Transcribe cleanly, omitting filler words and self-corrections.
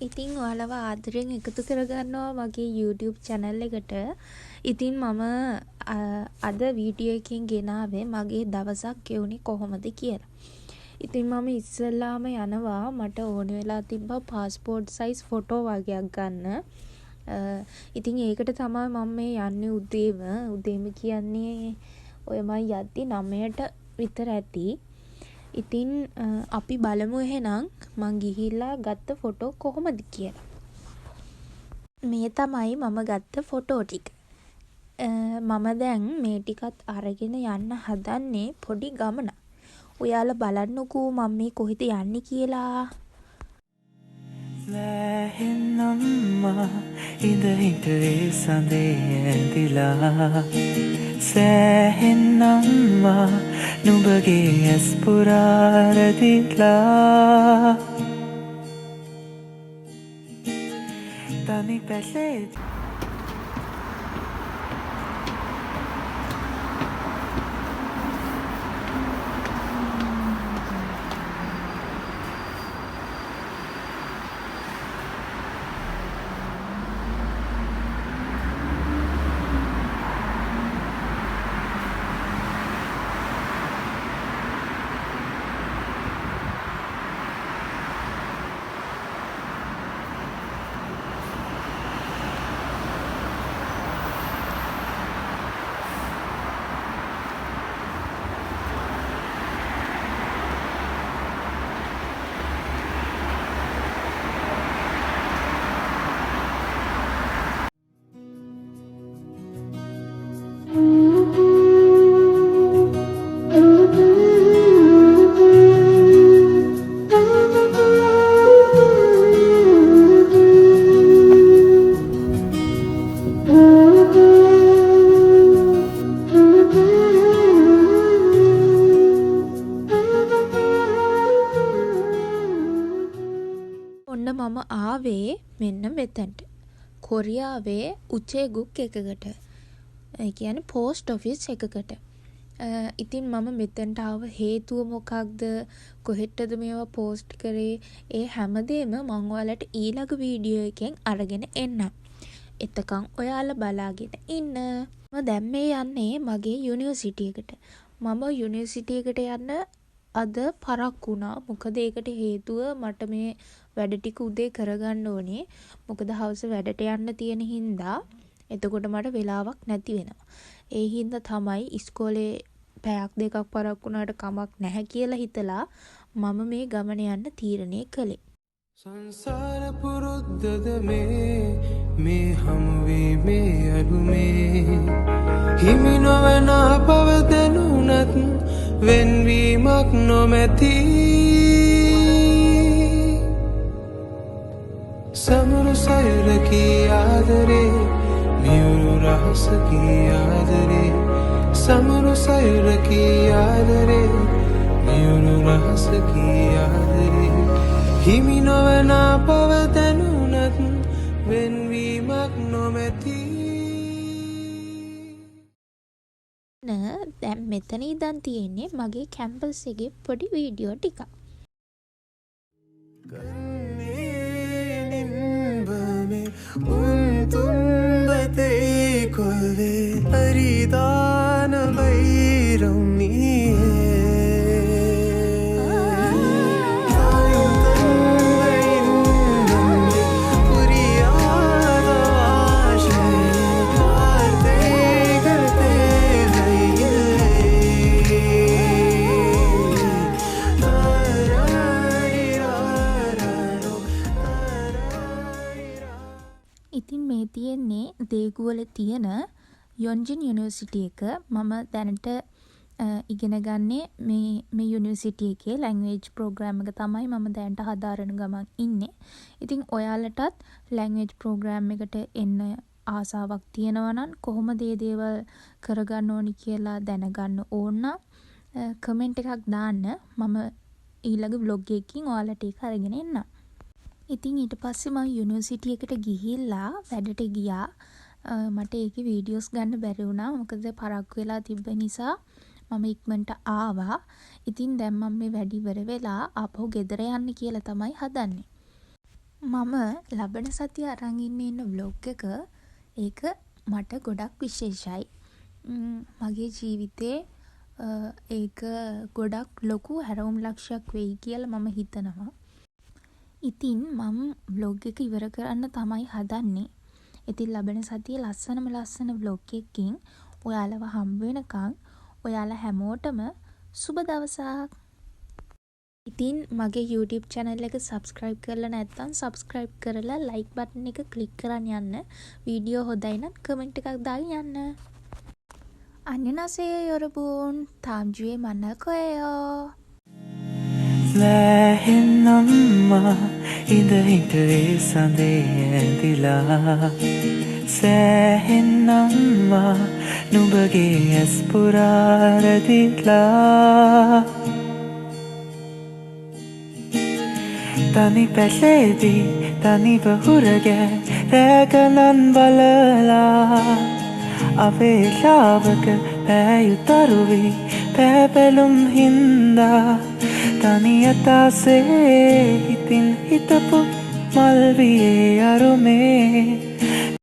ඉතින් ඔයාලව ආදරෙන් එකතු කරගන්නවා මගේ YouTube channel එකට. ඉතින් මම අද වීඩියෝ එකකින් ගෙනාවේ මගේ දවසක් ගෙවුනේ කොහොමද කියලා. ඉතින් මම ඉස්සෙල්ලාම යනවා මට ඕන වෙලා තිබ්බා passport size photo වගේක් ගන්න. ඉතින් ඒකට තමයි මම මේ යන්නේ උදේම කියන්නේ ඔය මම යද්දි 9ට විතර ඇති. ඉතින් අපි බලමු එහෙනම් මං ගිහිල්ලා ගත්ත ෆොටෝ කොහොමද කියලා. මේ තමයි මම ගත්ත ෆොටෝ ටික. මම දැන් මේ ටිකත් අරගෙන යන්න හදන්නේ පොඩි ගමනක්. ඔයාලා බලන්නකෝ මම මේ කොහෙද යන්නේ කියලා. ලෑහෙන්නම්මා ඉඳ හිටේ සඳේ ඇඳිලා සෑහෙන්නම්මා නුඹගේ ඇස් පුරාරදිලා තනි පැසේ මම ආවේ මෙන්න මෙතනට. කොරියාවේ උචේගුක් එකකට. ඒ කියන්නේ පෝස්ට් ඔෆිස් එකකට. ඉතින් මම මෙතනට ආව හේතුව මොකක්ද? කොහෙටද මේවා පෝස්ට් කරේ? ඒ හැමදේම මම ඔයාලට ඊළඟ වීඩියෝ එකෙන් අරගෙන එන්නම්. එතකන් ඔයාලා බලාගෙන ඉන්න. මම දැන් මේ යන්නේ මගේ යුනිවර්සිටි එකට. මම යුනිවර්සිටි එකට යන්න අද පරක්කු වුණා. මොකද ඒකට හේතුව මට මේ වැඩ ටික උදේ කරගන්න ඕනේ. මොකද හවස වැඩට යන්න තියෙන හින්දා එතකොට මට වෙලාවක් නැති වෙනවා. ඒ හින්දා තමයි ඉස්කෝලේ පැයක් දෙකක් පරක්කු වුණාට කමක් නැහැ කියලා හිතලා මම මේ ගමන යන්න තීරණය කළේ. සංසාර පුරුද්දද මේ හමුවීමේ අරුමේ හිමි නොවන පවදනුනත් වෙන්වීමක් නොමැති සමරු සයුරකී ආදරේ මියුරු රහසකී ආදරේ සමරු සයුරකී ආදරේ මියුරු රහසකී ආදරේ හිමි නොවන පවදනුනත් වෙන්වීමක් නොමැති. දැන් මෙතන ඉඳන් තියෙන්නේ මගේ කැම්පස් එකේ පොඩි වීඩියෝ ටිකක්. උන්තුම්බතේ කොල්වේ පරිදාන වෛරම් ඉතින් මේ තියෙන්නේ දේගුවල තියෙන යොන්ජින් යුනිවර්සිටි එක. මම දැනට ඉගෙන ගන්නේ මේ යුනිවර්සිටි එකේ ලැන්ග්වේජ් ප්‍රෝග්‍රෑම් එක තමයි මම දැනට හදාරන ගමන් ඉන්නේ. ඉතින් ඔයාලටත් ලැන්ග්වේජ් ප්‍රෝග්‍රෑම් එකට එන්න ආසාවක් තියෙනවා නම් කොහොමද මේ දේවල් කරගන්න ඕනි කියලා දැනගන්න ඕන නම් කමෙන්ට් එකක් දාන්න. මම ඊළඟ vlog එකකින් ඔයාලට ඒක අරගෙන එන්නම්. ඉතින් ඊට පස්සේ මම යුනිවර්සිටි එකට ගිහිල්ලා වැඩට ගියා. මට ඒකේ වීඩියෝස් ගන්න බැරි වුණා. මොකද පරක්කු වෙලා තිබ්බ නිසා මම ඉක්මනට ආවා. ඉතින් දැන් මම මේ වැඩ ඉවර වෙලා ආපහු ගෙදර යන්න කියලා තමයි හදන්නේ. මම ලබන සතිය අරන් ඉන්න ව්ලොග් එක ඒක මට ගොඩක් විශේෂයි. මගේ ජීවිතේ ඒක ගොඩක් ලොකු හැරවුම් ලක්ෂයක් වෙයි කියලා මම හිතනවා. ඉතින් මම ව්ලොග් එක ඉවර කරන්න තමයි හදන්නේ. ඉතින් ලබන සතියේ ලස්සන ව්ලොග් එකකින් ඔයාලව හම්බ වෙනකන් ඔයාලා හැමෝටම සුබ දවසක්. ඉතින් මගේ YouTube channel එක subscribe කරලා නැත්නම් subscribe කරලා like button එක click කරන් යන්න. වීඩියෝ හොඳයි නම් comment එකක් දාගෙන යන්න. 안녕하세요 여러분. 다음 주에 만날 거예요. ලෑහෙන් අම්මා ඉඳ හිටේ සඳේ ඇඳිලා සෑහෙන් අම්මා නුඹගේ ඇස් පුරා රැදිලා තනි පැසේදී තනිව හුරගෑ රෑගණන් බලලා අවේලාවක පෑයුතරුවී පෑබැලුම් හින්දා තනි අතාසේ හිතින් හිතපු මල්වියේ අරුමේ